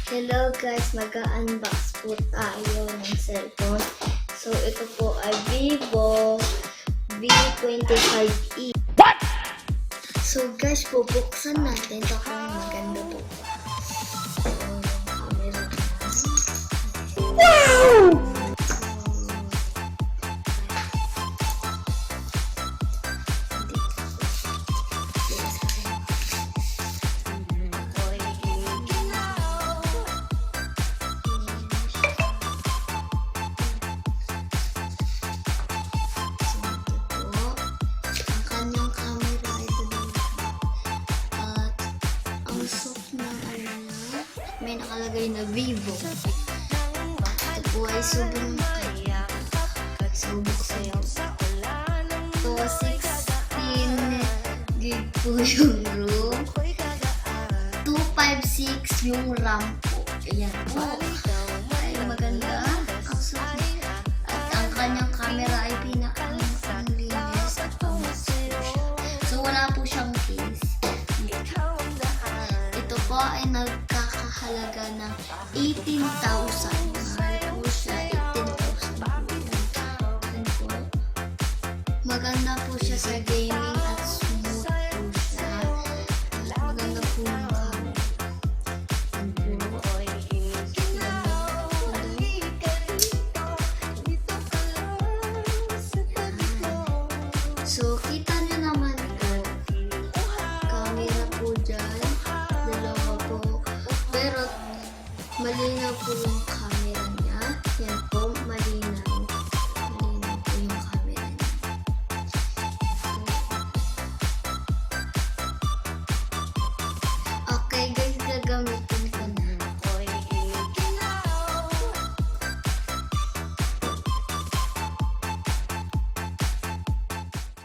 Hello guys, mag-unbox po tayo ng cellphone. So ito po ay Vivo v25e. What? So guys, bubuksan natin. Ito po maganda po. So yung camera. Wow! May nakalagay na Vivo. Ito po ay subong kaya. Subok sa'yo. So, 16 gig po yung room. 256 yung RAM po. Ayan po. Ay maganda. Ang subok. At ang kanyang camera ay pinaka-linis at pamas po siya. So, wala po siyang case. Ito po ay nagkakahalaga ng 18,000. Mahal po siya, 18,000. Maganda po siya sa gaming at smooth po siya. Maganda po yung camera. So, kita nyo naman po. Camera po dyan. Dalawa po. Pero, malinaw po yung